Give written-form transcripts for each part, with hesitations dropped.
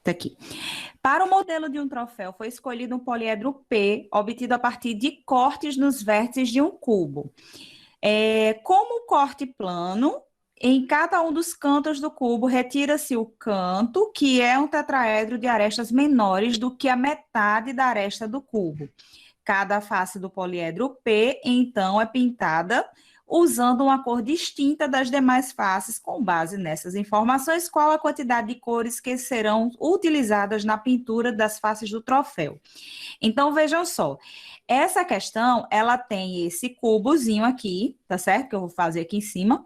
Tá aqui. Para o modelo de um troféu, foi escolhido um poliedro P, obtido a partir de cortes nos vértices de um cubo. Como o corte plano, em cada um dos cantos do cubo, retira-se o canto, que é um tetraedro de arestas menores do que a metade da aresta do cubo. Cada face do poliedro P, então, é pintada usando uma cor distinta das demais faces. Com base nessas informações, qual a quantidade de cores que serão utilizadas na pintura das faces do troféu? Então, vejam só, essa questão, ela tem esse cubozinho aqui, tá certo? Que eu vou fazer aqui em cima.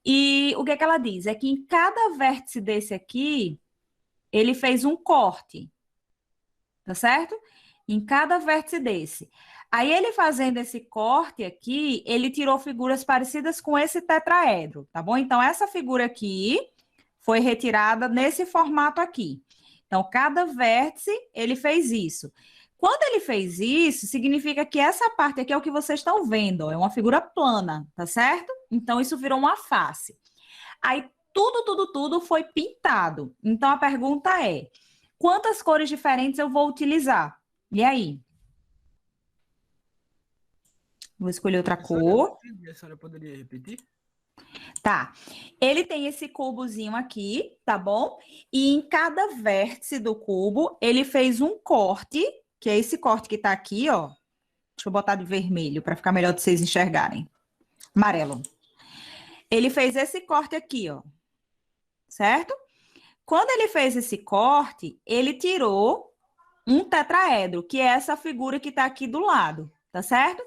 E o que é que ela diz? É que em cada vértice desse aqui, ele fez um corte, tá certo? Em cada vértice desse. Aí, ele fazendo esse corte aqui, ele tirou figuras parecidas com esse tetraedro, tá bom? Então, essa figura aqui foi retirada nesse formato aqui. Então, cada vértice, ele fez isso. Quando ele fez isso, significa que essa parte aqui é o que vocês estão vendo, ó, é uma figura plana, tá certo? Então, isso virou uma face. Aí, tudo foi pintado. Então, a pergunta é, quantas cores diferentes eu vou utilizar? E aí? Vou escolher outra cor. A senhora poderia repetir? Tá. Ele tem esse cubozinho aqui, tá bom? E em cada vértice do cubo, ele fez um corte, que é esse corte que tá aqui, ó. Deixa eu botar de vermelho para ficar melhor de vocês enxergarem. Amarelo. Ele fez esse corte aqui, ó. Certo? Quando ele fez esse corte, ele tirou um tetraedro, que é essa figura que tá aqui do lado, tá certo?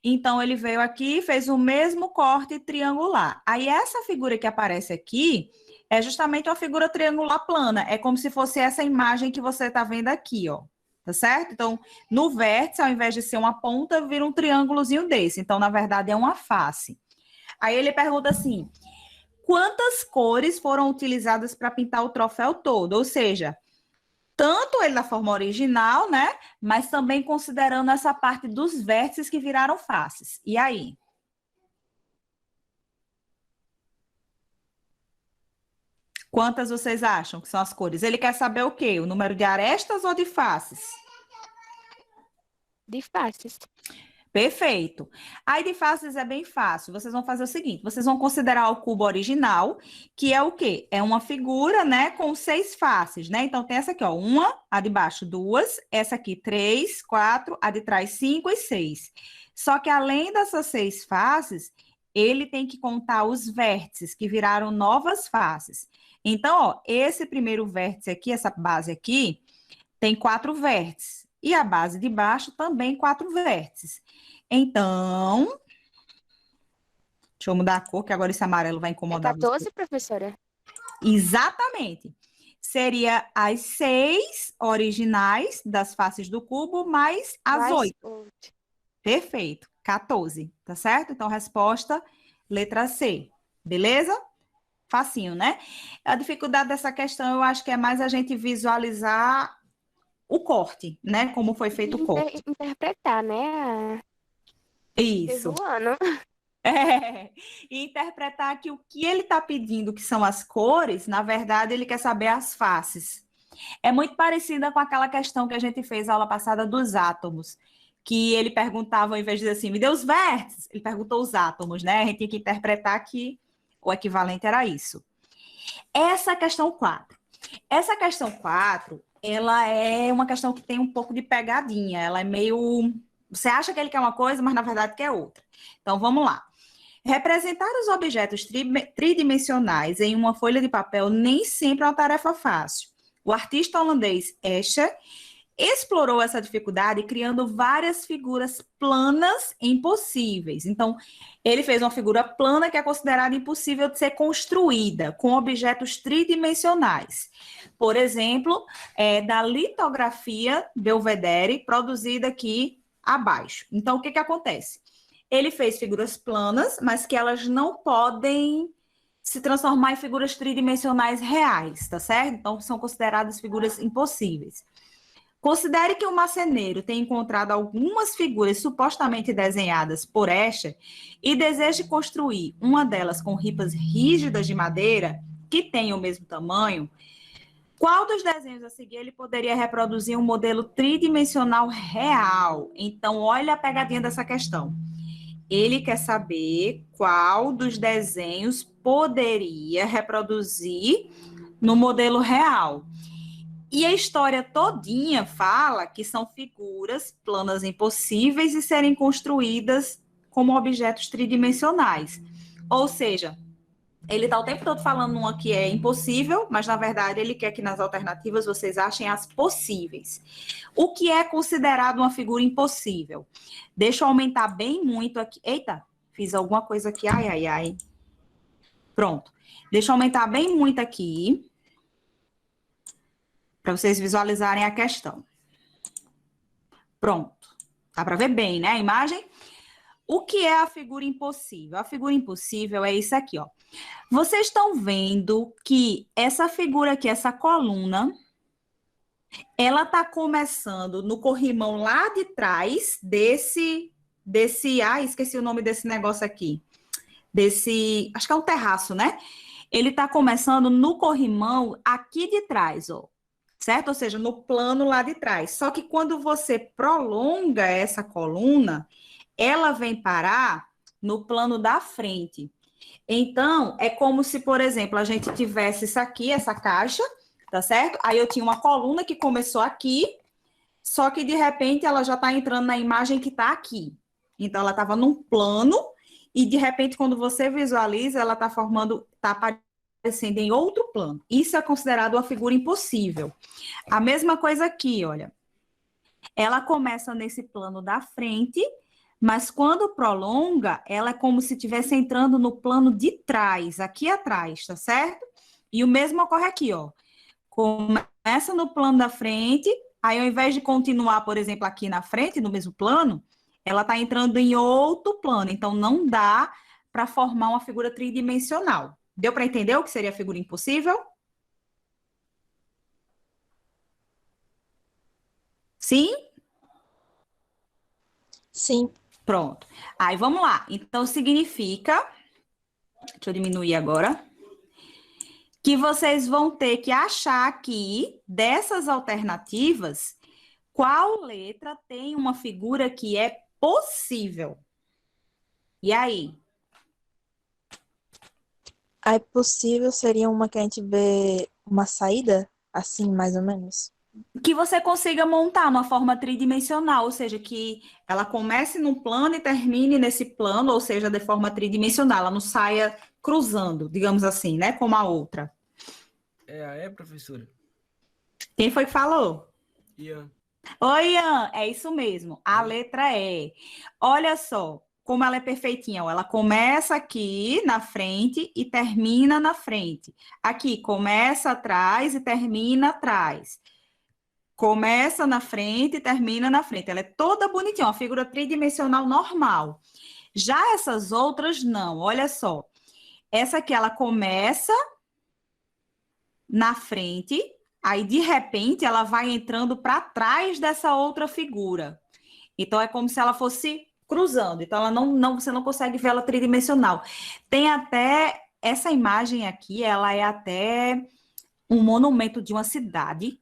Então, ele veio aqui e fez o mesmo corte triangular. Aí, essa figura que aparece aqui é justamente uma figura triangular plana. É como se fosse essa imagem que você está vendo aqui, ó. Tá certo? Então, no vértice, ao invés de ser uma ponta, vira um triângulozinho desse. Então, na verdade, é uma face. Aí, ele pergunta assim, quantas cores foram utilizadas para pintar o troféu todo? Ou seja, tanto ele na forma original, né? Mas também considerando essa parte dos vértices que viraram faces. E aí? Quantas vocês acham que são as cores? Ele quer saber o quê? O número de arestas ou de faces? De faces. Perfeito. Aí de faces é bem fácil. Vocês vão fazer o seguinte, vocês vão considerar o cubo original, que é o quê? É uma figura, né, com 6 faces, né? Então tem essa aqui, ó, uma, a de baixo 2, essa aqui 3, 4, a de trás 5 e 6. Só que além dessas 6 faces, ele tem que contar os vértices que viraram novas faces. Então, ó, esse primeiro vértice aqui, essa base aqui, tem 4 vértices. E a base de baixo também 4 vértices. Então, deixa eu mudar a cor, que agora esse amarelo vai É incomodar 14, você. professora? Exatamente. Seria as 6 originais das faces do cubo, mais as Mais 8. 8. Perfeito. 14, tá certo? Então, resposta, letra C. Beleza? Facinho, né? A dificuldade dessa questão, eu acho que é mais a gente visualizar o corte, né? Como foi feito o corte. Interpretar, né? Isso. Visuando. E interpretar que o que ele está pedindo, que são as cores, na verdade, ele quer saber as faces. É muito parecida com aquela questão que a gente fez na aula passada dos átomos, que ele perguntava, ao invés de dizer assim, me dê os vértices, ele perguntou os átomos, né? A gente tinha que interpretar que o equivalente era isso. Essa questão 4. Essa questão 4, ela é uma questão que tem um pouco de pegadinha, ela é meio... Você acha que ele quer uma coisa, mas na verdade quer outra. Então, vamos lá. Representar os objetos tridimensionais em uma folha de papel nem sempre é uma tarefa fácil. O artista holandês Escher explorou essa dificuldade criando várias figuras planas impossíveis. Então, ele fez uma figura plana que é considerada impossível de ser construída com objetos tridimensionais. Por exemplo, da litografia Belvedere, produzida aqui abaixo. Então, o que acontece? Ele fez figuras planas, mas que elas não podem se transformar em figuras tridimensionais reais, tá certo? Então, são consideradas figuras impossíveis. Considere que o marceneiro tem encontrado algumas figuras supostamente desenhadas por Escher e deseja construir uma delas com ripas rígidas de madeira, que tenham o mesmo tamanho. Qual dos desenhos a seguir ele poderia reproduzir um modelo tridimensional real? Então, olha a pegadinha dessa questão. Ele quer saber qual dos desenhos poderia reproduzir no modelo real. E a história todinha fala que são figuras planas impossíveis de serem construídas como objetos tridimensionais. Ou seja, ele está o tempo todo falando uma que é impossível, mas na verdade ele quer que nas alternativas vocês achem as possíveis. O que é considerado uma figura impossível? Deixa eu aumentar bem muito aqui. Eita, fiz alguma coisa aqui. Ai, ai, ai. Pronto. Deixa eu aumentar bem muito aqui, para vocês visualizarem a questão. Pronto. Dá para ver bem, né, a imagem? O que é a figura impossível? A figura impossível é isso aqui, ó. Vocês estão vendo que essa figura aqui, essa coluna, ela está começando no corrimão lá de trás esqueci o nome desse negócio aqui. Acho que é um terraço, né? Ele está começando no corrimão aqui de trás, ó. Certo? Ou seja, no plano lá de trás. Só que quando você prolonga essa coluna, ela vem parar no plano da frente. Então, é como se, por exemplo, a gente tivesse isso aqui, essa caixa, tá certo? Aí eu tinha uma coluna que começou aqui, só que de repente ela já está entrando na imagem que está aqui. Então, ela estava num plano e de repente, quando você visualiza, ela está aparecendo em outro plano. Isso é considerado uma figura impossível. A mesma coisa aqui, olha. Ela começa nesse plano da frente, mas quando prolonga, ela é como se estivesse entrando no plano de trás, aqui atrás, tá certo? E o mesmo ocorre aqui, ó. Começa no plano da frente, aí ao invés de continuar, por exemplo, aqui na frente, no mesmo plano, ela está entrando em outro plano. Então, não dá para formar uma figura tridimensional. Deu para entender o que seria a figura impossível? Sim? Sim. Pronto. Aí, vamos lá. Então, significa... Deixa eu diminuir agora. Que vocês vão ter que achar aqui, dessas alternativas, qual letra tem uma figura que é possível. E aí? A possível seria uma que a gente vê uma saída, assim, mais ou menos. Que você consiga montar uma forma tridimensional, ou seja, que ela comece num plano e termine nesse plano, ou seja, de forma tridimensional, ela não saia cruzando, digamos assim, né, como a outra. Professora? Quem foi que falou? Ian. Oi, Ian, é isso mesmo, a letra E. Olha só como ela é perfeitinha, ó. Ela começa aqui na frente e termina na frente. Aqui, começa atrás e termina atrás. Começa na frente e termina na frente. Ela é toda bonitinha, uma figura tridimensional normal. Já essas outras, não. Olha só. Essa aqui, ela começa na frente, aí, de repente, ela vai entrando para trás dessa outra figura. Então, é como se ela fosse cruzando. Então, você não consegue ver ela tridimensional. Tem até... Essa imagem aqui, ela é até um monumento de uma cidade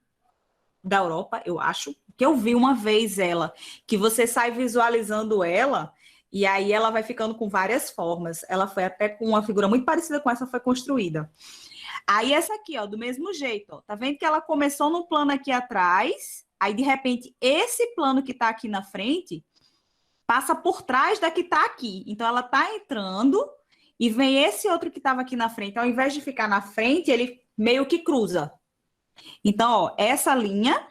da Europa, eu acho, que eu vi uma vez ela, que você sai visualizando ela, e aí ela vai ficando com várias formas. Ela foi até com uma figura muito parecida com essa, foi construída. Aí essa aqui, ó, do mesmo jeito, ó, tá vendo que ela começou no plano aqui atrás, aí de repente esse plano que tá aqui na frente passa por trás da que tá aqui. Então ela tá entrando e vem esse outro que tava aqui na frente. Ao invés de ficar na frente, ele meio que cruza. Então, ó, essa linha,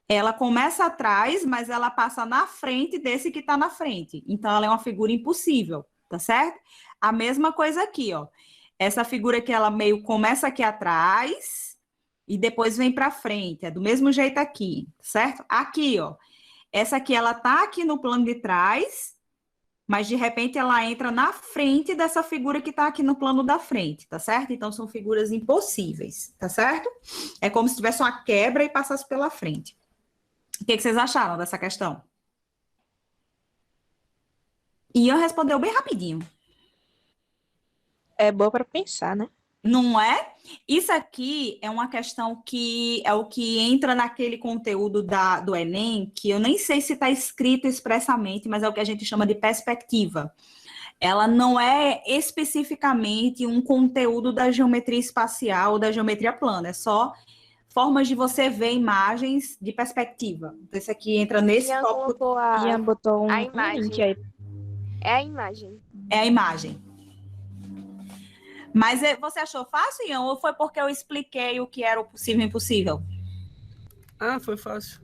ela começa atrás, mas ela passa na frente desse que tá na frente. Então, ela é uma figura impossível, tá certo? A mesma coisa aqui, ó. Essa figura que ela meio começa aqui atrás e depois vem para frente. É do mesmo jeito aqui, certo? Aqui, ó. Essa aqui, ela tá aqui no plano de trás, mas de repente ela entra na frente dessa figura que está aqui no plano da frente, tá certo? Então são figuras impossíveis, tá certo? É como se tivesse uma quebra e passasse pela frente. O que vocês acharam dessa questão? Ian respondeu bem rapidinho. É boa para pensar, né? Não é? Isso aqui é uma questão que é o que entra naquele conteúdo do Enem, que eu nem sei se está escrito expressamente, mas é o que a gente chama de perspectiva. Ela não é especificamente um conteúdo da geometria espacial ou da geometria plana, é só formas de você ver imagens de perspectiva. Então, esse aqui entra nesse Ian tópico, colocou Ian botou a um link imagem. aí. É a imagem. é a imagem. Mas você achou fácil, Ian, ou foi porque eu expliquei o que era o possível e impossível? Ah, foi fácil.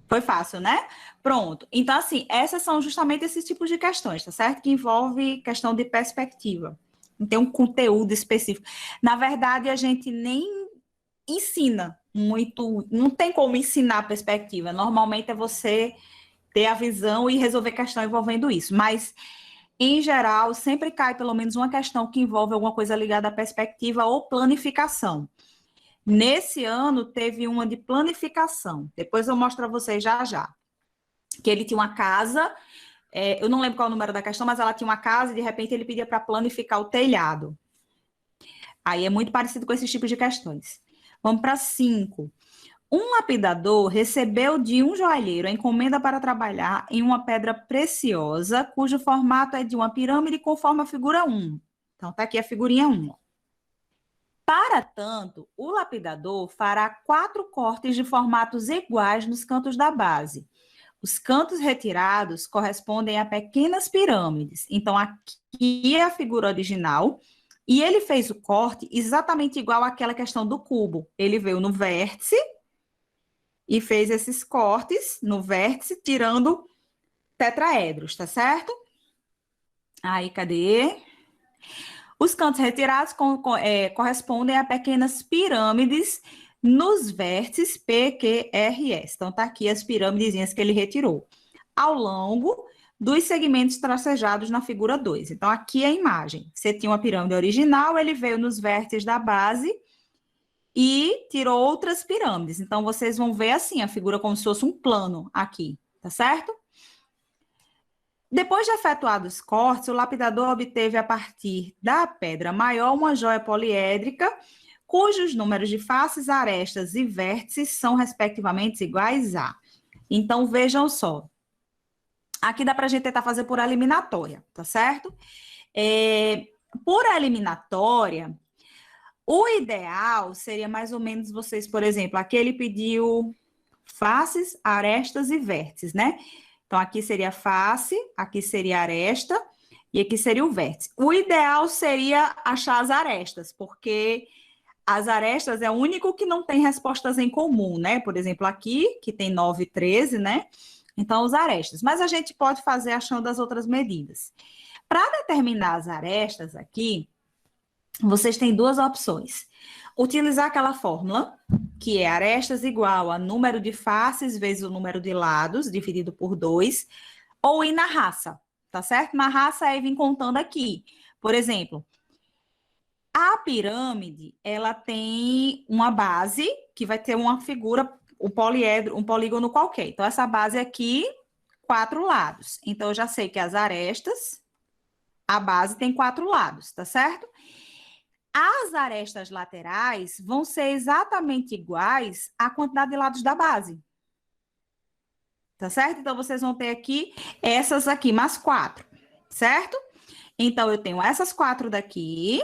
Foi fácil, né? Pronto. Então, assim, essas são justamente esses tipos de questões, tá certo? Que envolve questão de perspectiva. Não tem um conteúdo específico. Na verdade, a gente nem ensina muito, não tem como ensinar perspectiva. Normalmente é você ter a visão e resolver questão envolvendo isso. Mas, em geral, sempre cai pelo menos uma questão que envolve alguma coisa ligada à perspectiva ou planificação. Nesse ano, teve uma de planificação. Depois eu mostro para vocês já já. Que ele tinha uma casa, eu não lembro qual é o número da questão, mas ela tinha uma casa e de repente ele pedia para planificar o telhado. Aí é muito parecido com esses tipos de questões. Vamos para 5. Um lapidador recebeu de um joalheiro a encomenda para trabalhar em uma pedra preciosa, cujo formato é de uma pirâmide conforme a figura 1. Então, tá aqui a figurinha 1. Para tanto, o lapidador fará 4 cortes de formatos iguais nos cantos da base. Os cantos retirados correspondem a pequenas pirâmides. Então, aqui é a figura original. E ele fez o corte exatamente igual àquela questão do cubo. Ele veio no vértice e fez esses cortes no vértice, tirando tetraedros, tá certo? Aí, cadê? Os cantos retirados correspondem a pequenas pirâmides nos vértices P, Q, R, S. Então, tá aqui as pirâmidezinhas que ele retirou. Ao longo dos segmentos tracejados na figura 2. Então, aqui é a imagem. Você tinha uma pirâmide original, ele veio nos vértices da base e tirou outras pirâmides. Então, vocês vão ver assim, a figura como se fosse um plano aqui, tá certo? Depois de efetuados os cortes, o lapidador obteve a partir da pedra maior uma joia poliédrica, cujos números de faces, arestas e vértices são respectivamente iguais a. Então, vejam só. Aqui dá para a gente tentar fazer por eliminatória, tá certo? Por eliminatória, o ideal seria mais ou menos vocês, por exemplo, aqui ele pediu faces, arestas e vértices, né? Então, aqui seria face, aqui seria aresta e aqui seria o vértice. O ideal seria achar as arestas, porque as arestas é o único que não tem respostas em comum, né? Por exemplo, aqui, que tem 9 e 13, né? Então, os arestas. Mas a gente pode fazer achando as outras medidas. Para determinar as arestas aqui, vocês têm duas opções. Utilizar aquela fórmula, que é arestas igual a número de faces vezes o número de lados, dividido por 2, ou ir na raça, tá certo? Na raça é vir contando aqui. Por exemplo, a pirâmide, ela tem uma base que vai ter uma figura, um poliedro, um polígono qualquer. Então, essa base aqui, 4 lados. Então, eu já sei que as arestas, a base tem 4 lados, tá certo? As arestas laterais vão ser exatamente iguais à quantidade de lados da base. Tá certo? Então, vocês vão ter aqui essas aqui, mais 4, certo? Então, eu tenho essas 4 daqui,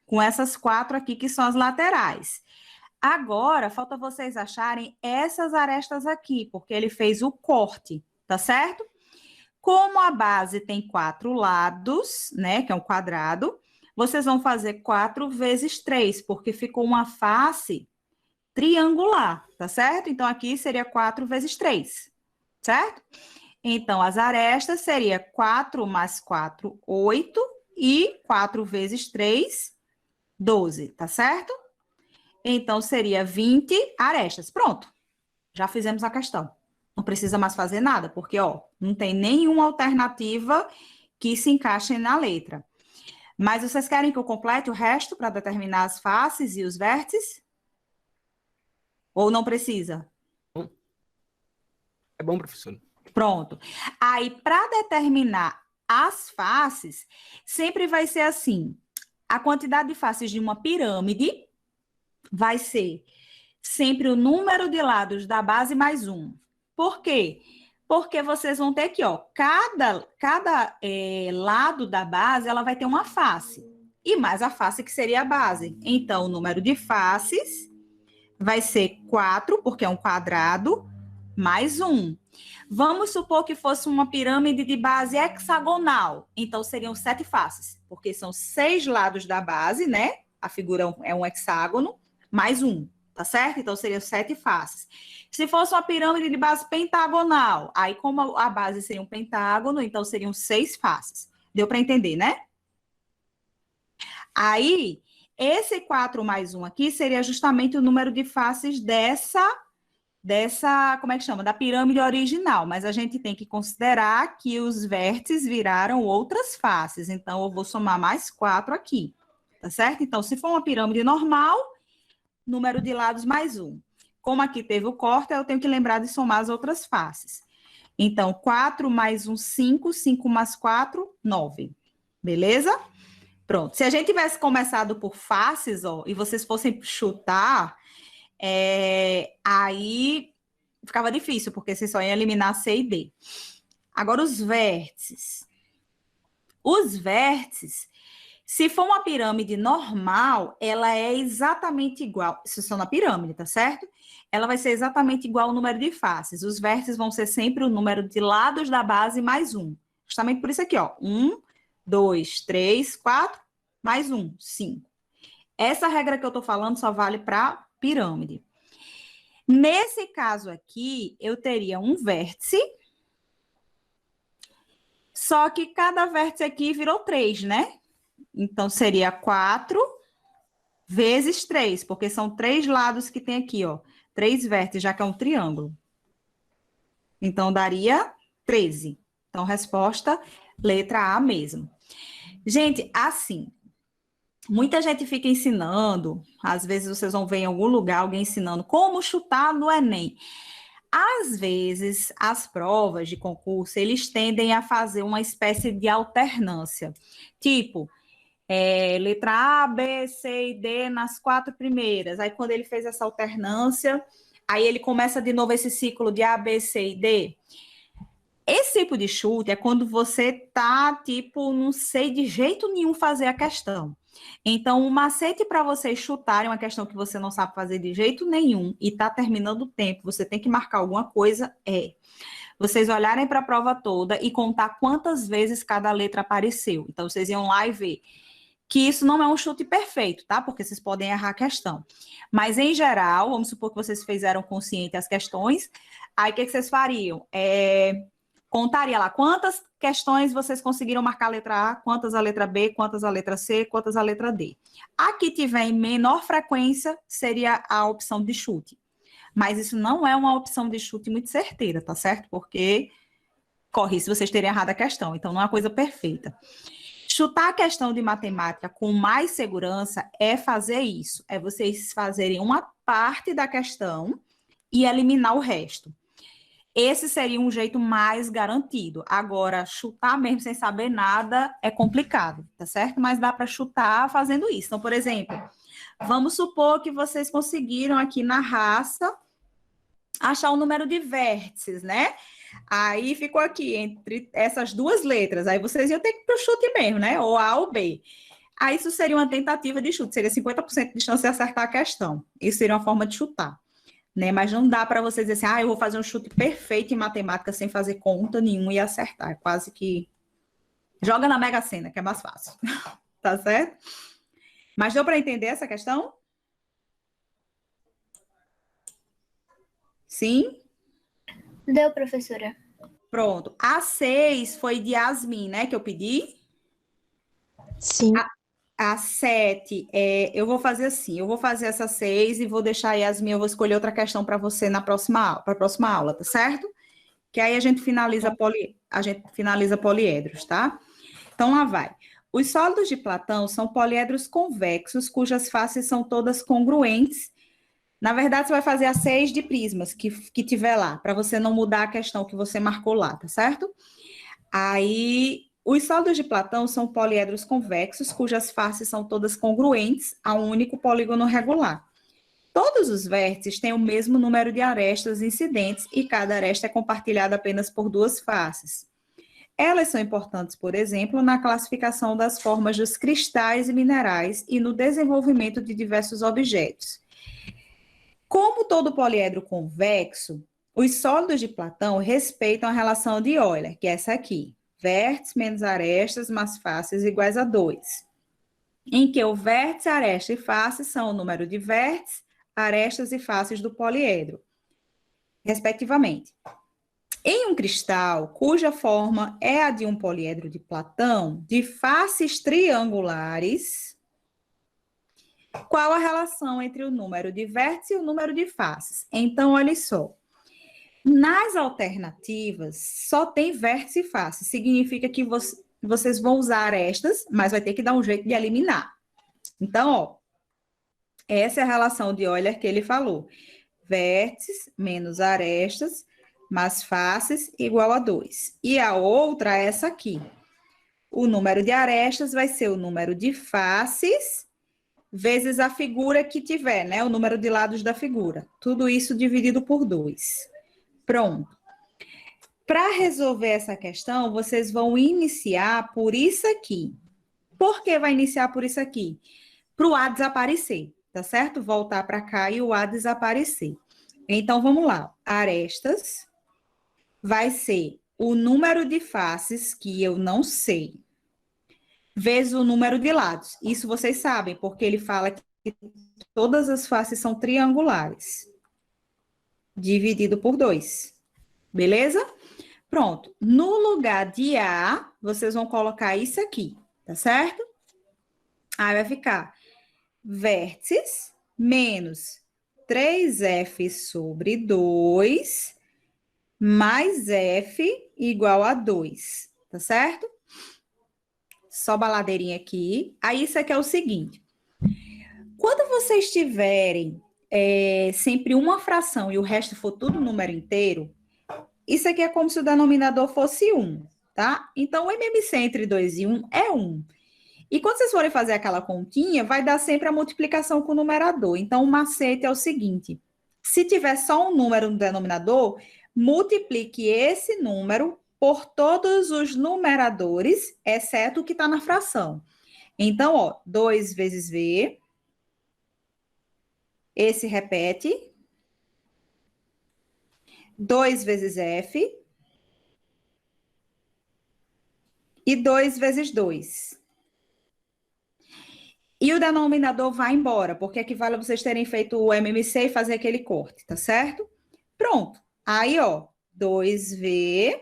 com essas 4 aqui, que são as laterais. Agora, falta vocês acharem essas arestas aqui, porque ele fez o corte, tá certo? Como a base tem 4 lados, né, que é um quadrado, vocês vão fazer 4 vezes 3, porque ficou uma face triangular, tá certo? Então, aqui seria 4 vezes 3, certo? Então, as arestas seria 4 mais 4, 8, e 4 vezes 3, 12, tá certo? Então, seria 20 arestas. Pronto, já fizemos a questão. Não precisa mais fazer nada, porque, ó, não tem nenhuma alternativa que se encaixe na letra. Mas vocês querem que eu complete o resto para determinar as faces e os vértices? Ou não precisa? É bom, professor. Pronto. Aí, para determinar as faces, sempre vai ser assim. A quantidade de faces de uma pirâmide vai ser sempre o número de lados da base mais um. Por quê? Porque vocês vão ter aqui, ó, cada lado da base, ela vai ter uma face. E mais a face que seria a base. Então, o número de faces vai ser 4, porque é um quadrado, mais 1. Vamos supor que fosse uma pirâmide de base hexagonal. Então, seriam 7 faces, porque são 6 lados da base, né? A figura é um hexágono, mais 1, tá certo? Então, seriam 7 faces. Se fosse uma pirâmide de base pentagonal, aí como a base seria um pentágono, então seriam 6 faces. Deu para entender, né? Aí, esse 4 mais 1 aqui seria justamente o número de faces dessa, como é que chama? Da pirâmide original, mas a gente tem que considerar que os vértices viraram outras faces, então eu vou somar mais 4 aqui, tá certo? Então, se for uma pirâmide normal, número de lados mais 1. Como aqui teve o corte, eu tenho que lembrar de somar as outras faces. Então, 4 mais 1, 5, 5 mais 4, 9. Beleza? Pronto. Se a gente tivesse começado por faces, ó, e vocês fossem chutar, aí ficava difícil, porque vocês só iam eliminar C e D. Agora, os vértices. Os vértices, se for uma pirâmide normal, ela é exatamente igual. Isso são na pirâmide, tá certo? Ela vai ser exatamente igual ao número de faces. Os vértices vão ser sempre o número de lados da base mais 1. Justamente por isso aqui, ó. 1, 2, 3, 4, mais 1, 5. Essa regra que eu tô falando só vale para pirâmide. Nesse caso aqui, eu teria um vértice, só que cada vértice aqui virou 3, né? Então, seria 4 vezes 3, porque são 3 lados que tem aqui, ó. 3 vértices, já que é um triângulo. Então, daria 13. Então, resposta, letra A mesmo. Gente, assim, muita gente fica ensinando, às vezes vocês vão ver em algum lugar alguém ensinando como chutar no Enem. Às vezes, as provas de concurso, eles tendem a fazer uma espécie de alternância. Tipo, letra A, B, C e D nas 4 primeiras. Aí, quando ele fez essa alternância, aí ele começa de novo esse ciclo de A, B, C e D. Esse tipo de chute é quando você tá, tipo, não sei de jeito nenhum fazer a questão. Então, o macete para vocês chutarem uma questão que você não sabe fazer de jeito nenhum e tá terminando o tempo, você tem que marcar alguma coisa, vocês olharem para a prova toda e contar quantas vezes cada letra apareceu. Então, vocês iam lá e ver que isso não é um chute perfeito, tá? Porque vocês podem errar a questão. Mas, em geral, vamos supor que vocês fizeram consciente as questões, aí o que vocês fariam? Contaria lá quantas questões vocês conseguiram marcar a letra A, quantas a letra B, quantas a letra C, quantas a letra D. A que tiver em menor frequência seria a opção de chute. Mas isso não é uma opção de chute muito certeira, tá certo? Porque corre se vocês terem errado a questão, então não é uma coisa perfeita. Chutar a questão de matemática com mais segurança é fazer isso, é vocês fazerem uma parte da questão e eliminar o resto. Esse seria um jeito mais garantido. Agora, chutar mesmo sem saber nada é complicado, tá certo? Mas dá para chutar fazendo isso. Então, por exemplo, vamos supor que vocês conseguiram aqui na raça achar o número de vértices, né? Aí ficou aqui entre essas duas letras. Aí vocês iam ter que ir para o chute mesmo, né? Ou A ou B. Aí isso seria uma tentativa de chute, seria 50% de chance de acertar a questão. Isso seria uma forma de chutar. Né? Mas não dá para vocês dizer assim, eu vou fazer um chute perfeito em matemática sem fazer conta nenhuma e acertar. É quase que joga na Mega Sena, que é mais fácil. Tá certo? Mas deu para entender essa questão? Sim? Deu, professora. Pronto. A 6 foi de Yasmin, né, que eu pedi? Sim. A 7, eu vou fazer assim, eu vou fazer essa 6 e vou deixar a Yasmin, eu vou escolher outra questão para você na próxima aula, para a próxima aula, tá certo? Que aí a gente finaliza poliedros, tá? Então, lá vai. Os sólidos de Platão são poliedros convexos, cujas faces são todas congruentes. Na verdade, você vai fazer a 6 de prismas que tiver lá, para você não mudar a questão que você marcou lá, tá certo? Aí, Os sólidos de Platão são poliedros convexos, cujas faces são todas congruentes a um único polígono regular. Todos os vértices têm o mesmo número de arestas incidentes e cada aresta é compartilhada apenas por duas faces. Elas são importantes, por exemplo, na classificação das formas dos cristais e minerais e no desenvolvimento de diversos objetos. Como todo poliedro convexo, os sólidos de Platão respeitam a relação de Euler, que é essa aqui. Vértice menos arestas mais faces iguais a 2. Em que o vértice, aresta e face são o número de vértices, arestas e faces do poliedro, respectivamente. Em um cristal cuja forma é a de um poliedro de Platão, de faces triangulares, qual a relação entre o número de vértices e o número de faces? Então, olha só. Nas alternativas, só tem vértice e face. Significa que vocês vão usar arestas, mas vai ter que dar um jeito de eliminar. Então, ó, essa é a relação de Euler que ele falou. Vértices menos arestas mais faces igual a 2. E a outra é essa aqui. O número de arestas vai ser o número de faces vezes a figura que tiver, né? O número de lados da figura. Tudo isso dividido por 2. Pronto. Para resolver essa questão, vocês vão iniciar por isso aqui. Por que vai iniciar por isso aqui? Para o A desaparecer, tá certo? Voltar para cá e o A desaparecer. Então, vamos lá. Arestas vai ser o número de faces, que eu não sei, vezes o número de lados. Isso vocês sabem, porque ele fala que todas as faces são triangulares. Dividido por 2. Beleza? Pronto. No lugar de A, vocês vão colocar isso aqui, tá certo? Aí vai ficar vértices menos 3F sobre 2 mais F igual a 2, tá certo? Só baladeirinha aqui. Aí isso aqui é o seguinte. Quando vocês tiverem sempre uma fração e o resto for tudo número inteiro, isso aqui é como se o denominador fosse 1, tá? Então, o MMC entre 2 e 1 é 1. E quando vocês forem fazer aquela continha, vai dar sempre a multiplicação com o numerador. Então, o macete é o seguinte. Se tiver só um número no denominador, multiplique esse número por todos os numeradores, exceto o que está na fração. Então, ó, 2 vezes V. Esse repete. 2 vezes F. E 2 vezes 2. E o denominador vai embora, porque equivale a vocês terem feito o MMC e fazer aquele corte, tá certo? Pronto. Aí, ó, 2V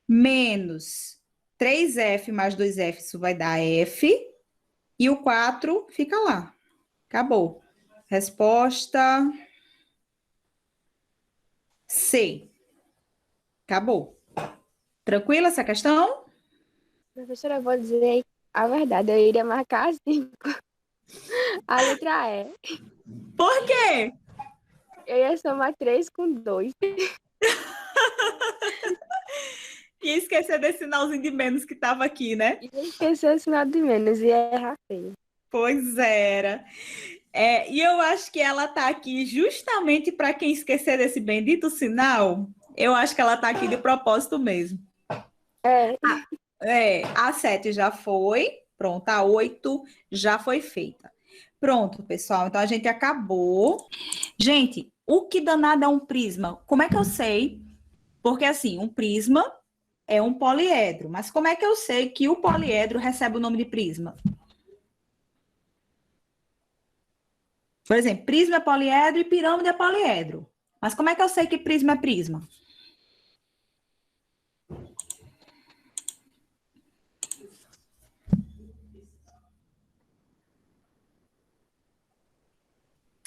menos 3F mais 2F, isso vai dar F. E o 4 fica lá. Acabou. Resposta C. Acabou. Tranquila essa questão? Professora, eu vou dizer a verdade, eu iria marcar assim. A letra E. Por quê? Eu ia somar 3 com 2. E esquecer desse sinalzinho de menos que estava aqui, né? E esquecer o sinal de menos e errar feio. Pois era. E eu acho que ela está aqui justamente para quem esquecer desse bendito sinal. Eu acho que ela está aqui de propósito mesmo. A 7 já foi. Pronto, a 8 já foi feita. Pronto, pessoal. Então, a gente acabou. Gente, o que danado é um prisma? Como é que eu sei? Porque, assim, um prisma é um poliedro. Mas como é que eu sei que o poliedro recebe o nome de prisma? Por exemplo, prisma é poliedro e pirâmide é poliedro. Mas como é que eu sei que prisma é prisma?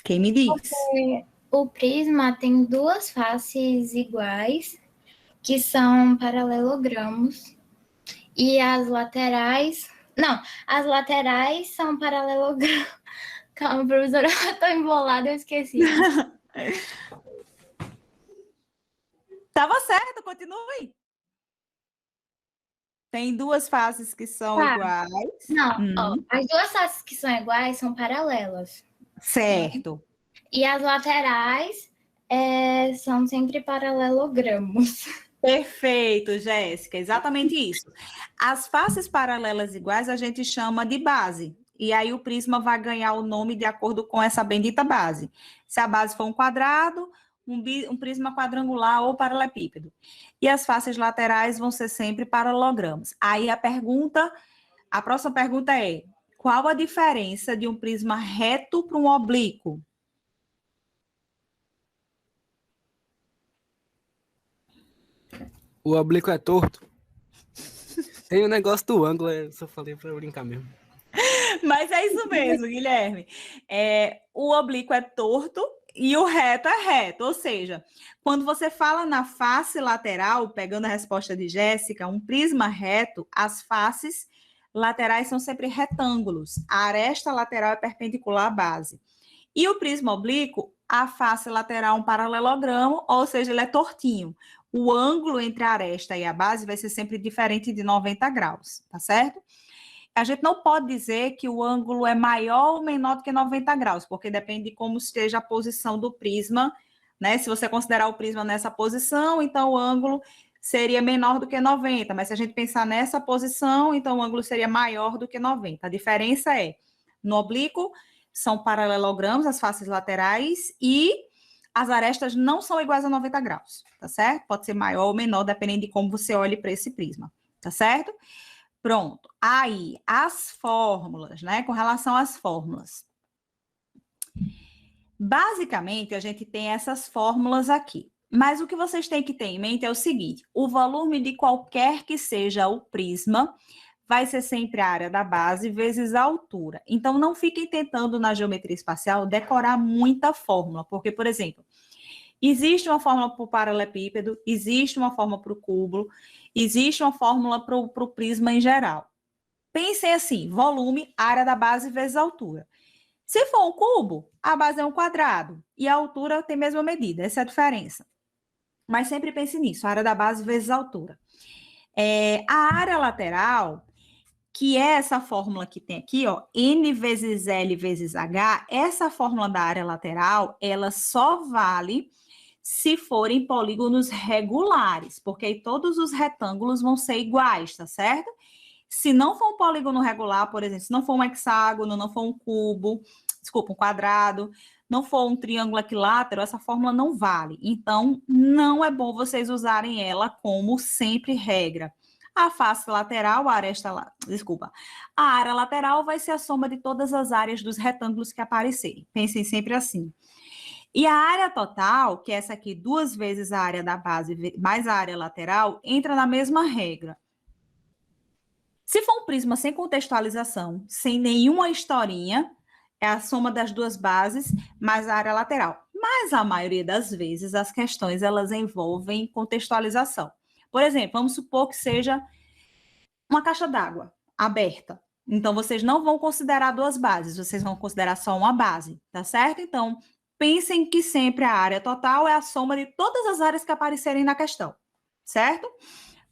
Quem me diz? Porque o prisma tem duas faces iguais, que são paralelogramos, e as laterais... Não, as laterais são paralelogramos. Calma, professora, eu tô embolada, eu esqueci. Tava certo, continue. Tem duas faces que são Tá. iguais. Não, ó, Hum, as duas faces que são iguais são paralelas. certo. E as laterais são sempre paralelogramos. Perfeito, Jéssica, exatamente isso. As faces paralelas iguais a gente chama de base. E aí o prisma vai ganhar o nome de acordo com essa bendita base. Se a base for um quadrado, um prisma quadrangular ou paralelepípedo. E as faces laterais vão ser sempre paralelogramas. Aí a próxima pergunta é: qual a diferença de um prisma reto para um oblíquo? O oblíquo é torto. Tem o negócio do ângulo, eu só falei pra brincar mesmo. Mas é isso mesmo, Guilherme. O oblíquo é torto e o reto é reto. Ou seja, quando você fala na face lateral, pegando a resposta de Jéssica, um prisma reto, as faces laterais são sempre retângulos. A aresta lateral é perpendicular à base. E o prisma oblíquo, a face lateral é um paralelogramo, ou seja, ele é tortinho. O ângulo entre a aresta e a base vai ser sempre diferente de 90 graus, tá certo? A gente não pode dizer que o ângulo é maior ou menor do que 90 graus, porque depende de como esteja a posição do prisma, né? Se você considerar o prisma nessa posição, então o ângulo seria menor do que 90, mas se a gente pensar nessa posição, então o ângulo seria maior do que 90. A diferença é, no oblíquo, são paralelogramos, as faces laterais, e as arestas não são iguais a 90 graus, tá certo? Pode ser maior ou menor, dependendo de como você olhe para esse prisma, tá certo? Pronto. Aí, as fórmulas, né? Com relação às fórmulas. Basicamente, a gente tem essas fórmulas aqui. Mas o que vocês têm que ter em mente é o seguinte: o volume de qualquer que seja o prisma vai ser sempre a área da base vezes a altura. Então, não fiquem tentando na geometria espacial decorar muita fórmula, porque, por exemplo, existe uma fórmula para o paralelepípedo, existe uma fórmula para o cubo, existe uma fórmula para o prisma em geral. Pensem assim: volume, área da base vezes a altura. Se for um cubo, a base é um quadrado e a altura tem a mesma medida, essa é a diferença. Mas sempre pense nisso: área da base vezes a altura. A área lateral, que é essa fórmula que tem aqui, ó, N vezes L vezes H, essa fórmula da área lateral, ela só vale se forem polígonos regulares, porque aí todos os retângulos vão ser iguais, tá certo? Se não for um polígono regular, por exemplo, se não for um hexágono, não for um cubo, desculpa, um quadrado, não for um triângulo equilátero, essa fórmula não vale. Então, não é bom vocês usarem ela como sempre regra. A face lateral, a aresta, desculpa, a área lateral vai ser a soma de todas as áreas dos retângulos que aparecerem. Pensem sempre assim. E a área total, que é essa aqui, 2 vezes a área da base mais a área lateral, entra na mesma regra. Se for um prisma sem contextualização, sem nenhuma historinha, é a soma das duas bases mais a área lateral. Mas a maioria das vezes as questões elas envolvem contextualização. Por exemplo, vamos supor que seja uma caixa d'água aberta. Então vocês não vão considerar duas bases, vocês vão considerar só uma base, tá certo? Então, pensem que sempre a área total é a soma de todas as áreas que aparecerem na questão, certo?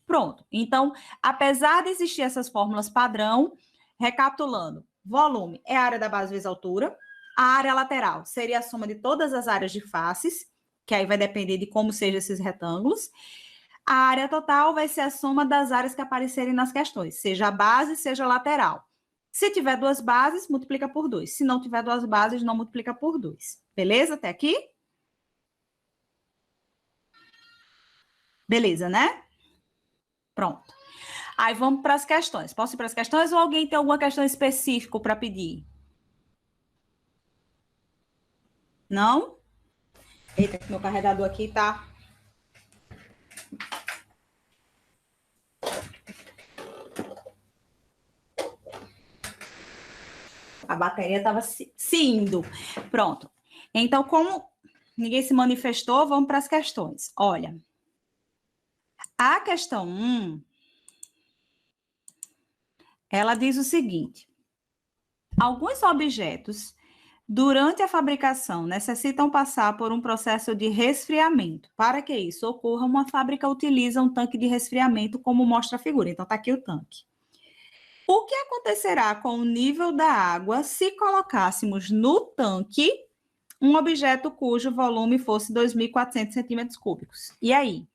Pronto. Então, apesar de existir essas fórmulas padrão, recapitulando, volume é a área da base vezes a altura, a área lateral seria a soma de todas as áreas de faces, que aí vai depender de como sejam esses retângulos. A área total vai ser a soma das áreas que aparecerem nas questões, seja a base, seja a lateral. Se tiver duas bases, multiplica por 2. Se não tiver duas bases, não multiplica por 2. Beleza? Até aqui? Beleza, né? Pronto. Aí vamos para as questões. Posso ir para as questões ou alguém tem alguma questão específica para pedir? Não? Eita, meu carregador aqui tá. A bateria estava se indo. Pronto. Então, como ninguém se manifestou, vamos para as questões. Olha, a questão 1, ela diz o seguinte: alguns objetos Durante a fabricação, necessitam passar por um processo de resfriamento. Para que isso ocorra, uma fábrica utiliza um tanque de resfriamento, como mostra a figura. Então, está aqui o tanque. O que acontecerá com o nível da água se colocássemos no tanque um objeto cujo volume fosse 2.400 centímetros cúbicos? E aí?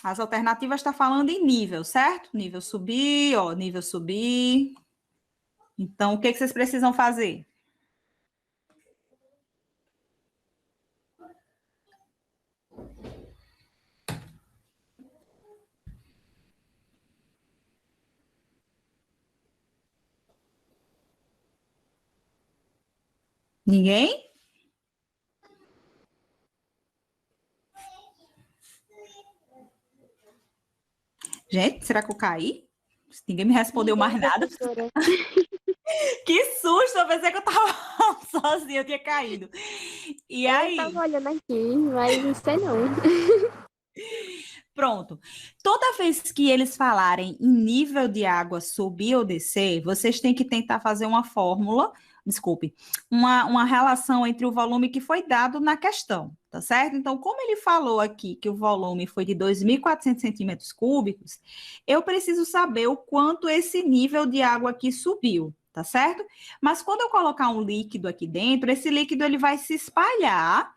As alternativas estão falando em nível, certo? Nível subir, ó, nível subir. Então, o que vocês precisam fazer? Ninguém? Gente, será que eu caí? Ninguém me respondeu mais nada. Professora. Que susto! Eu pensei que eu estava sozinha, eu tinha caído. E aí? Eu tava olhando aqui, mas não sei não. Pronto. Toda vez que eles falarem em nível de água subir ou descer, vocês têm que tentar fazer uma fórmula, desculpe, uma relação entre o volume que foi dado na questão, tá certo? Então, como ele falou aqui que o volume foi de 2.400 centímetros cúbicos, eu preciso saber o quanto esse nível de água aqui subiu, tá certo? Mas quando eu colocar um líquido aqui dentro, esse líquido ele vai se espalhar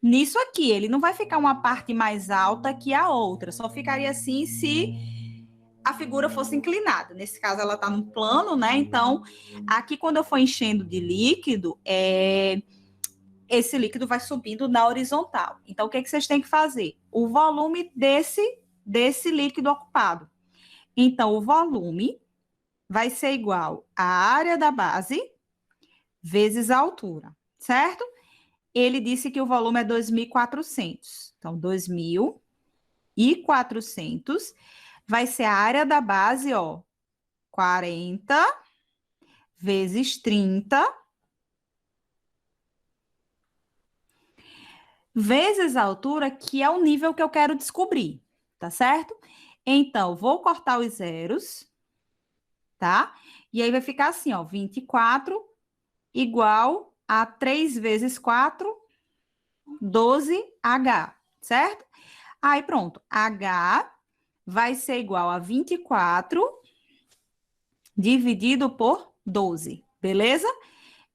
nisso aqui, ele não vai ficar uma parte mais alta que a outra, só ficaria assim se a figura fosse inclinada. Nesse caso, ela está no plano, né? Então, aqui quando eu for enchendo de líquido, esse líquido vai subindo na horizontal. Então, o que vocês têm que fazer? O volume desse líquido ocupado. Então, o volume vai ser igual à área da base vezes a altura, certo? Ele disse que o volume é 2.400. Então, 2.400 vai ser a área da base, ó, 40 vezes 30 vezes a altura, que é o nível que eu quero descobrir, tá certo? Então, vou cortar os zeros, tá? E aí vai ficar assim, ó, 24 igual a 3 vezes 4, 12H, certo? Aí, pronto. H vai ser igual a 24 dividido por 12, beleza?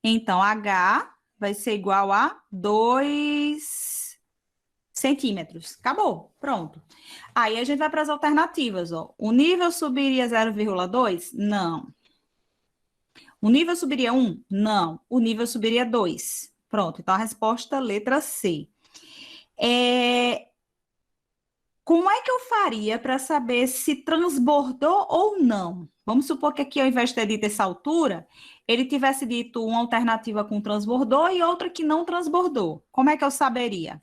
Então, H vai ser igual a 2 centímetros. Acabou, pronto. Aí, a gente vai para as alternativas, ó. O nível subiria 0,2? Não. O nível subiria 1? Não. O nível subiria 2. Pronto, então a resposta, letra C. Como é que eu faria para saber se transbordou ou não? Vamos supor que aqui, ao invés de ter dito essa altura, ele tivesse dito uma alternativa com transbordou e outra que não transbordou. Como é que eu saberia?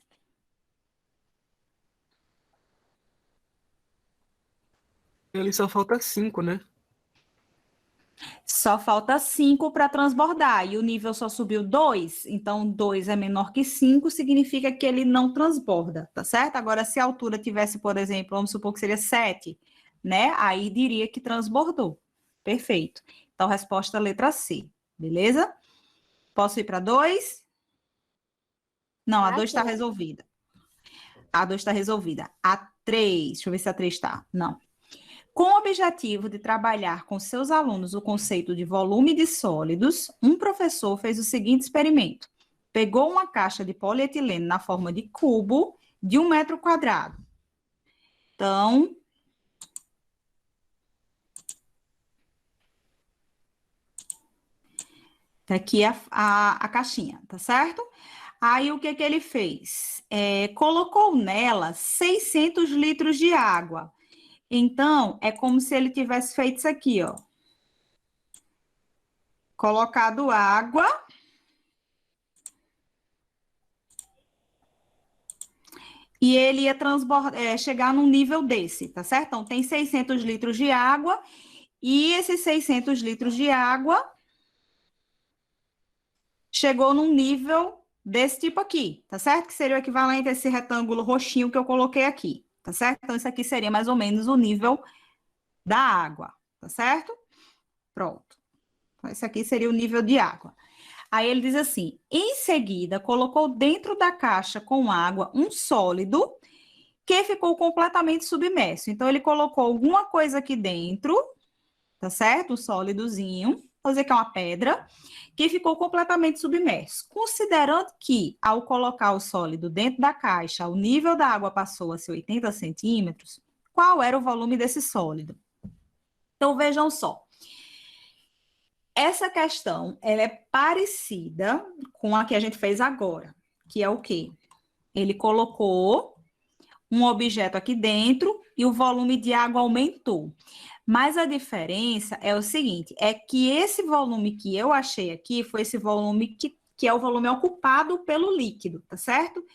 Ali só falta 5, né? Só falta 5 para transbordar e o nível só subiu 2, então 2 é menor que 5, significa que ele não transborda, tá certo? Agora, se a altura tivesse, por exemplo, vamos supor que seria 7, né? Aí diria que transbordou. Perfeito. Então, resposta letra C, beleza? Posso ir para 2? Não, a 2 está resolvida. A 2 está resolvida. A 3, deixa eu ver se a 3 está. Não. Com o objetivo de trabalhar com seus alunos o conceito de volume de sólidos, um professor fez o seguinte experimento. Pegou uma caixa de polietileno na forma de cubo de 1 metro quadrado. Então, tá aqui a caixinha, tá certo? Aí, o que ele fez? Colocou nela 600 litros de água. Então, é como se ele tivesse feito isso aqui, ó. Colocado água. E ele ia chegar num nível desse, tá certo? Então, tem 600 litros de água. E esses 600 litros de água chegou num nível desse tipo aqui, tá certo? Que seria o equivalente a esse retângulo roxinho que eu coloquei aqui, tá certo? Então, isso aqui seria mais ou menos o nível da água, tá certo? Pronto. Então, esse aqui seria o nível de água. Aí ele diz assim: em seguida, colocou dentro da caixa com água um sólido que ficou completamente submerso. Então, ele colocou alguma coisa aqui dentro, tá certo? Um sólidozinho, vou dizer que é uma pedra, que ficou completamente submerso. Considerando que, ao colocar o sólido dentro da caixa, o nível da água passou a ser 80 centímetros, qual era o volume desse sólido? Então, vejam só. Essa questão, ela é parecida com a que a gente fez agora, que é o quê? Ele colocou um objeto aqui dentro e o volume de água aumentou. Mas a diferença é o seguinte, é que esse volume que eu achei aqui foi esse volume que é o volume ocupado pelo líquido, tá certo?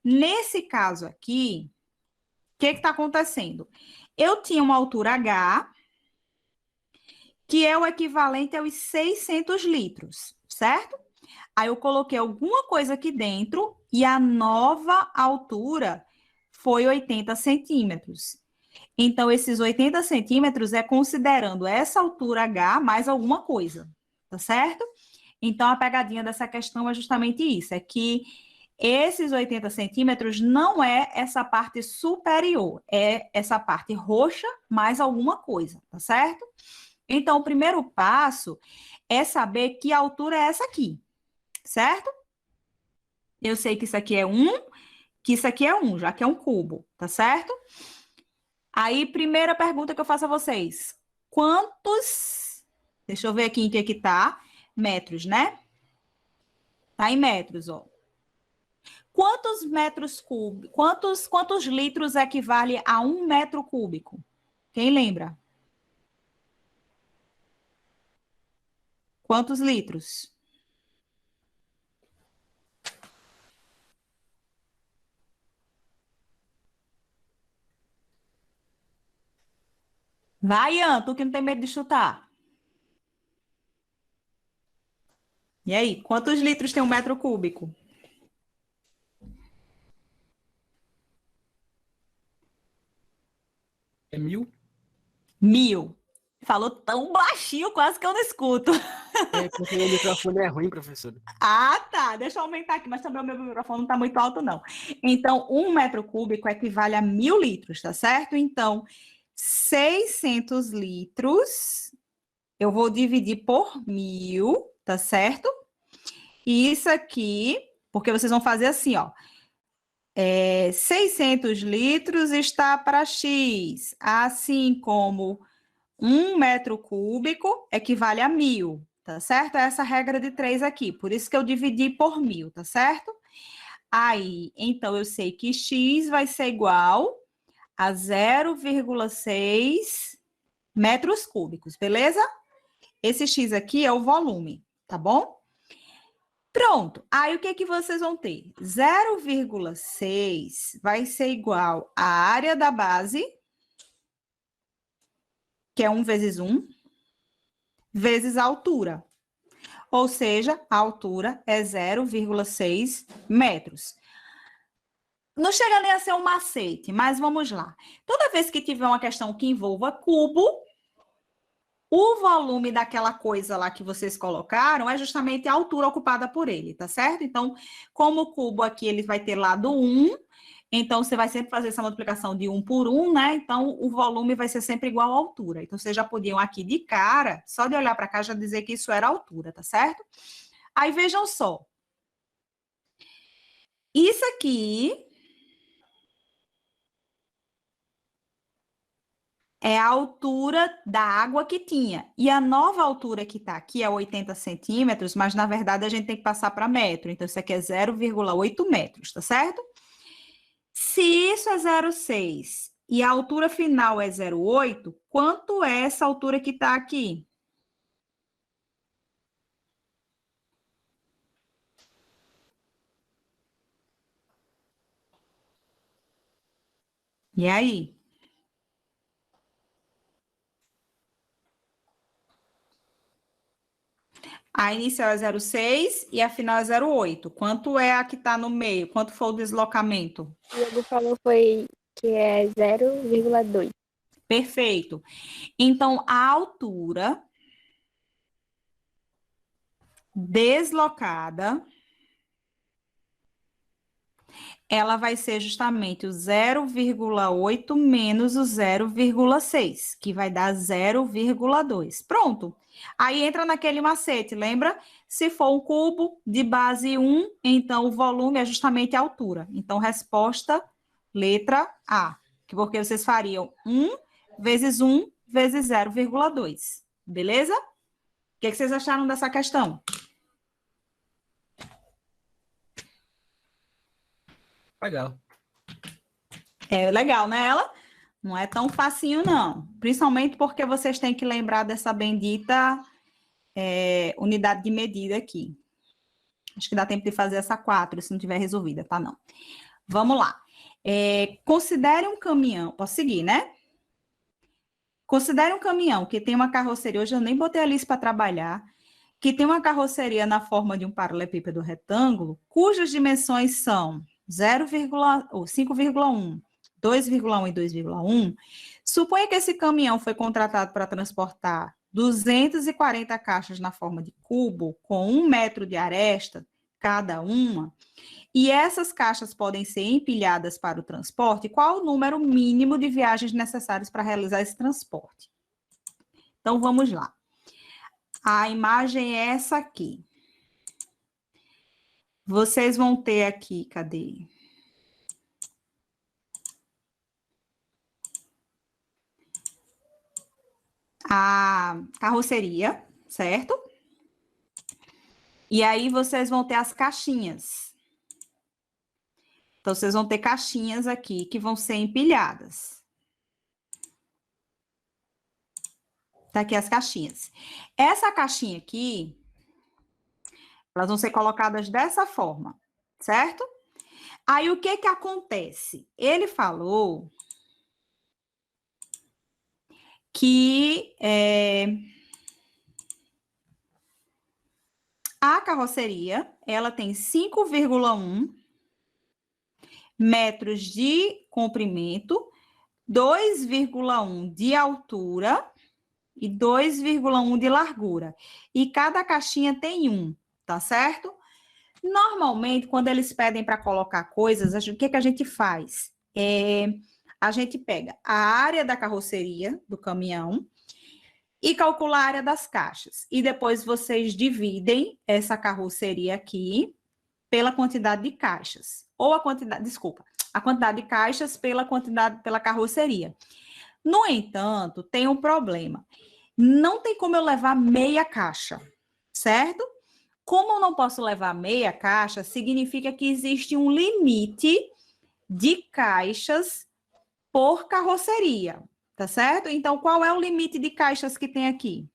Nesse caso aqui, o que está acontecendo? Eu tinha uma altura H, que é o equivalente aos 600 litros, certo? Aí eu coloquei alguma coisa aqui dentro e a nova altura foi 80 centímetros. Então, esses 80 centímetros é considerando essa altura H mais alguma coisa, tá certo? Então, a pegadinha dessa questão é justamente isso, é que esses 80 centímetros não é essa parte superior, é essa parte roxa mais alguma coisa, tá certo? Então, o primeiro passo é saber que altura é essa aqui, certo? Eu sei que isso aqui é 1, que isso aqui é 1, já que é um cubo, tá certo? Aí, primeira pergunta que eu faço a vocês. Quantos, deixa eu ver aqui em que tá, metros, né? Tá em metros, ó. Quantos metros cúbicos, quantos litros equivale a 1 metro cúbico? Quem lembra? Quantos litros? Vai, Ian, tu que não tem medo de chutar. E aí, quantos litros tem 1 metro cúbico? É 1000? 1000. Falou tão baixinho, quase que eu não escuto. É porque o microfone é ruim, professor. Ah, tá. Deixa eu aumentar aqui, mas também o meu microfone não está muito alto, não. Então, 1 metro cúbico equivale a 1000 litros, tá certo? Então, 600 litros, eu vou dividir por 1000, tá certo? E isso aqui, porque vocês vão fazer assim, ó. 600 litros está para X, assim como 1 metro cúbico equivale a 1000, tá certo? É essa regra de 3 aqui, por isso que eu dividi por 1000, tá certo? Aí, então, eu sei que X vai ser igual a 0,6 metros cúbicos, beleza? Esse X aqui é o volume, tá bom? Pronto. Aí, o que que vocês vão ter? 0,6 vai ser igual à área da base, que é 1 vezes 1, vezes a altura. Ou seja, a altura é 0,6 metros. Não chega nem a ser um macete, mas vamos lá. Toda vez que tiver uma questão que envolva cubo, o volume daquela coisa lá que vocês colocaram é justamente a altura ocupada por ele, tá certo? Então, como o cubo aqui ele vai ter lado 1, então você vai sempre fazer essa multiplicação de 1 por 1, né? Então, o volume vai ser sempre igual à altura. Então, vocês já podiam aqui de cara, só de olhar para cá, já dizer que isso era a altura, tá certo? Aí, vejam só. Isso aqui é a altura da água que tinha. E a nova altura que está aqui é 80 centímetros, mas na verdade a gente tem que passar para metro. Então, isso aqui é 0,8 metros, tá certo? Se isso é 0,6 e a altura final é 0,8, quanto é essa altura que está aqui? E aí? A inicial é 0,6 e a final é 0,8. Quanto é a que está no meio? Quanto foi o deslocamento? O Diego falou foi que é 0,2. Perfeito. Então, a altura deslocada, ela vai ser justamente o 0,8 menos o 0,6, que vai dar 0,2. Pronto. Aí entra naquele macete, lembra? Se for um cubo de base 1, então o volume é justamente a altura. Então, resposta, letra A. Porque vocês fariam 1 vezes 1 vezes 0,2. Beleza? O que vocês acharam dessa questão? Legal. É legal, né, ela? Não é tão facinho, não. Principalmente porque vocês têm que lembrar dessa bendita unidade de medida aqui. Acho que dá tempo de fazer essa 4, se não tiver resolvida, tá? Não. Vamos lá. Considere um caminhão... Posso seguir, né? Considere um caminhão que tem uma carroceria... Hoje eu nem botei a lista para trabalhar. Que tem uma carroceria na forma de um paralelepípedo retângulo, cujas dimensões são 5,1, 2,1 e 2,1, suponha que esse caminhão foi contratado para transportar 240 caixas na forma de cubo, com 1 metro de aresta cada uma, e essas caixas podem ser empilhadas para o transporte. Qual o número mínimo de viagens necessárias para realizar esse transporte? Então, vamos lá. A imagem é essa aqui. Vocês vão ter aqui, cadê? A carroceria, certo? E aí vocês vão ter as caixinhas. Então, vocês vão ter caixinhas aqui que vão ser empilhadas. Tá aqui as caixinhas. Essa caixinha aqui, elas vão ser colocadas dessa forma, certo? Aí, o que que acontece? Ele falou que a carroceria, ela tem 5,1 metros de comprimento, 2,1 de altura e 2,1 de largura. E cada caixinha tem um, tá certo? Normalmente, quando eles pedem para colocar coisas, o que que a gente faz? A gente pega a área da carroceria do caminhão e calcula a área das caixas. E depois vocês dividem essa carroceria aqui pela quantidade de caixas. Ou a quantidade de caixas pela carroceria. No entanto, tem um problema. Não tem como eu levar meia caixa, certo? Como eu não posso levar meia caixa, significa que existe um limite de caixas por carroceria, tá certo? Então, qual é o limite de caixas que tem aqui?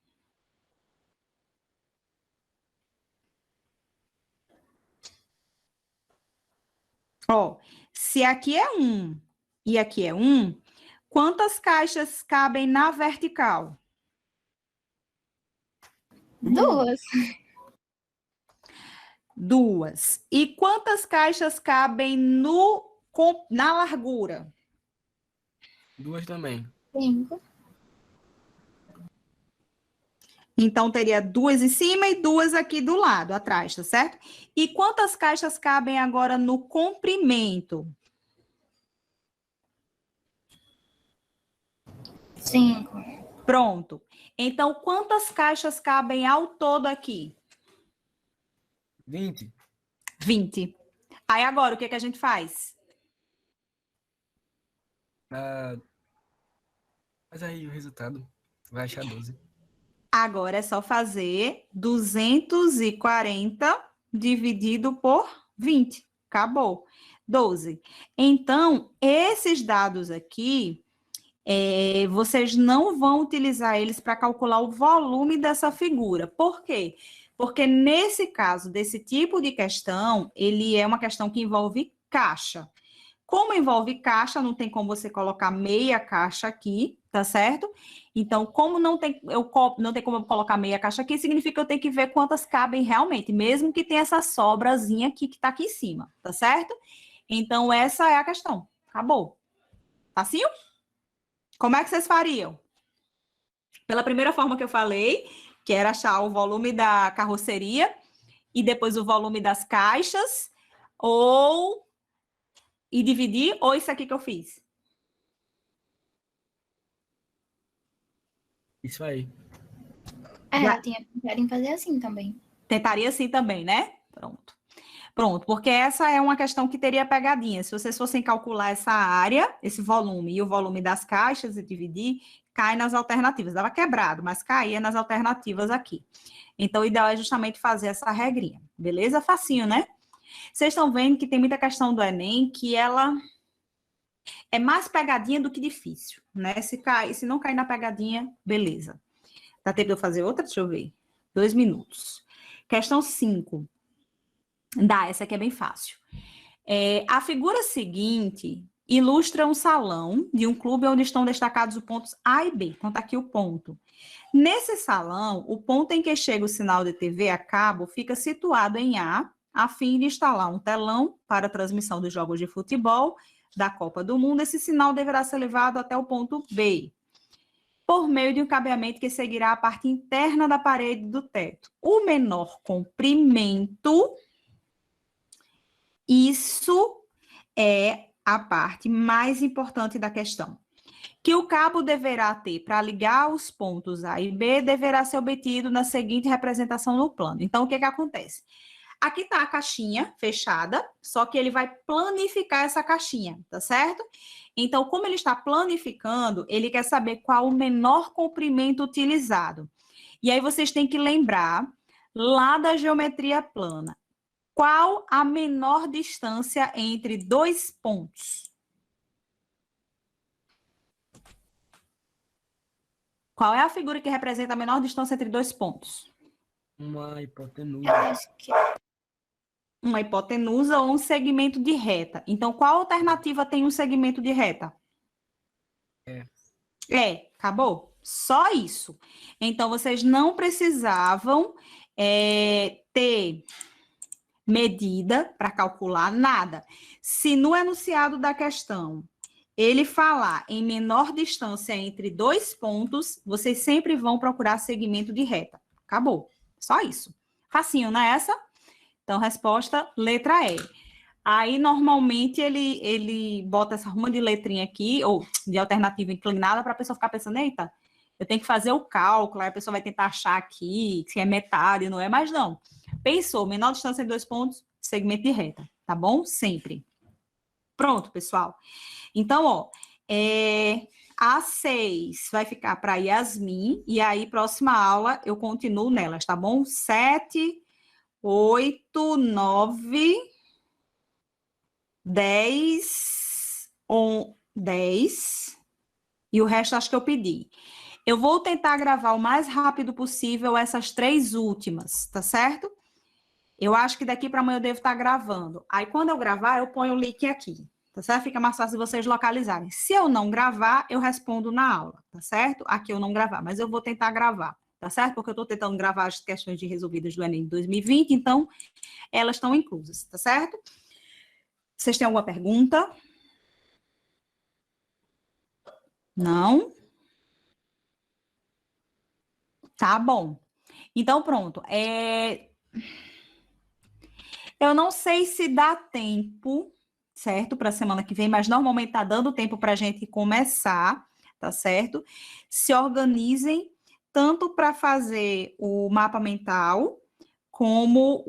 Ó, se aqui é 1 e aqui é 1, quantas caixas cabem na vertical? 2. 2. E quantas caixas cabem na largura? 2 também. 5. Então, teria 2 em cima e 2 aqui do lado, atrás, tá certo? E quantas caixas cabem agora no comprimento? 5. Pronto. Então, quantas caixas cabem ao todo aqui? 20. 20. Aí, agora, o que que a gente faz? Mas aí o resultado vai achar 12. Agora é só fazer 240 dividido por 20. Acabou. 12. Então, esses dados aqui, vocês não vão utilizar eles para calcular o volume dessa figura. Por quê? Porque nesse caso, desse tipo de questão, ele é uma questão que envolve caixa. Como envolve caixa, não tem como você colocar meia caixa aqui, tá certo? Então, como não tem como eu colocar meia caixa aqui, significa que eu tenho que ver quantas cabem realmente, mesmo que tenha essa sobrazinha aqui que tá aqui em cima, tá certo? Então, essa é a questão. Acabou. Facinho? Como é que vocês fariam? Pela primeira forma que eu falei, que era achar o volume da carroceria, e depois o volume das caixas, e dividir, ou isso aqui que eu fiz? Isso aí. Eu tinha pensado em fazer assim também. Tentaria assim também, né? Pronto, porque essa é uma questão que teria pegadinha. Se vocês fossem calcular essa área, esse volume e o volume das caixas e dividir, cai nas alternativas. Dava quebrado, mas caía nas alternativas aqui. Então, o ideal é justamente fazer essa regrinha. Beleza? Facinho, né? Vocês estão vendo que tem muita questão do Enem que ela é mais pegadinha do que difícil, né? Se não cair na pegadinha, beleza. Dá tempo de eu fazer outra? Deixa eu ver. 2 minutos. Questão 5. Essa aqui é bem fácil. A figura seguinte ilustra um salão de um clube onde estão destacados os pontos A e B. Então, está aqui o ponto. Nesse salão, o ponto em que chega o sinal de TV a cabo fica situado em a fim de instalar um telão para a transmissão dos jogos de futebol da Copa do Mundo. Esse sinal deverá ser levado até o ponto B, por meio de um cabeamento que seguirá a parte interna da parede do teto. O menor comprimento... Isso é a parte mais importante da questão. Que o cabo deverá ter para ligar os pontos A e B deverá ser obtido na seguinte representação no plano. Então, o que acontece? Aqui está a caixinha fechada, só que ele vai planificar essa caixinha, tá certo? Então, como ele está planificando, ele quer saber qual o menor comprimento utilizado. E aí, vocês têm que lembrar lá da geometria plana. Qual a menor distância entre 2 pontos? Qual é a figura que representa a menor distância entre 2 pontos? Uma hipotenusa. Eu acho que Uma hipotenusa ou um segmento de reta. Então, qual alternativa tem um segmento de reta? Acabou? Só isso. Então, vocês não precisavam ter medida para calcular nada. Se no enunciado da questão ele falar em menor distância entre 2 pontos, vocês sempre vão procurar segmento de reta. Acabou. Só isso. Facinho, não é essa? Então, resposta, letra E. Aí, normalmente, ele bota essa ruma de letrinha aqui, ou de alternativa inclinada, para a pessoa ficar pensando, eita, eu tenho que fazer o cálculo, aí a pessoa vai tentar achar aqui se é metade, não é? Mas não. Pensou, menor distância entre 2 pontos, segmento de reta, tá bom? Sempre. Pronto, pessoal. Então, a 6 vai ficar para Yasmin, e aí, próxima aula, eu continuo nelas, tá bom? 7, 8, 9, 10, 10, e o resto acho que eu pedi. Eu vou tentar gravar o mais rápido possível essas 3 últimas, tá certo? Eu acho que daqui para amanhã eu devo estar gravando. Aí, quando eu gravar, eu ponho o link aqui, tá certo? Fica mais fácil de vocês localizarem. Se eu não gravar, eu respondo na aula, tá certo? Aqui eu não gravar, mas eu vou tentar gravar, tá certo? Porque eu estou tentando gravar as questões de resolvidas do Enem 2020, então elas estão inclusas, tá certo? Vocês têm alguma pergunta? Não? Tá bom. Então, pronto. Eu não sei se dá tempo, certo? Para a semana que vem, mas normalmente está dando tempo para a gente começar, tá certo? Se organizem tanto para fazer o mapa mental, como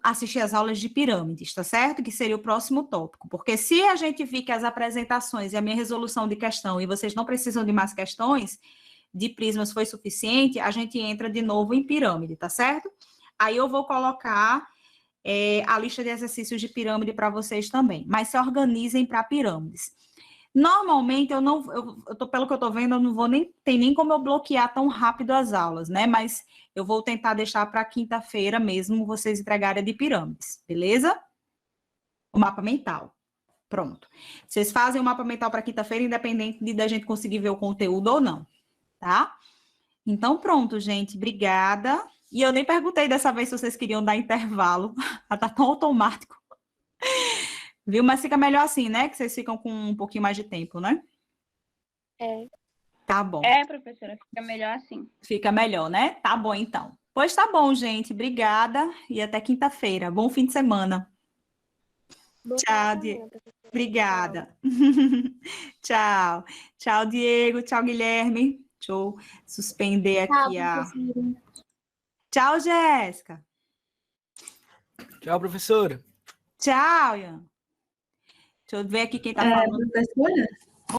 assistir às aulas de pirâmides, tá certo? Que seria o próximo tópico. Porque se a gente vir que as apresentações e a minha resolução de questão, e vocês não precisam de mais questões, de prismas foi suficiente, a gente entra de novo em pirâmide, tá certo? Aí eu vou colocar a lista de exercícios de pirâmide para vocês também, mas se organizem para pirâmides. Normalmente, pelo que eu estou vendo, eu não vou tem nem como eu bloquear tão rápido as aulas, né? Mas eu vou tentar deixar para quinta-feira mesmo vocês entregarem de pirâmides, beleza? O mapa mental. Pronto. Vocês fazem o mapa mental para quinta-feira, independente da gente conseguir ver o conteúdo ou não, tá? Então, pronto, gente. Obrigada. E eu nem perguntei dessa vez se vocês queriam dar intervalo. Tá tão automático. Viu? Mas fica melhor assim, né? Que vocês ficam com um pouquinho mais de tempo, né? É. Tá bom. Professora, fica melhor assim. Fica melhor, né? Tá bom, então. Pois tá bom, gente. Obrigada e até quinta-feira. Bom fim de semana. Boa Tchau, semana, professora. Tchau. Obrigada. Tchau. Tchau, Diego. Tchau, Guilherme. Deixa eu suspender Tchau, aqui a. professora. Tchau, Jéssica. Tchau, professora. Tchau, Ian. Deixa eu ver aqui quem tá falando. Professora?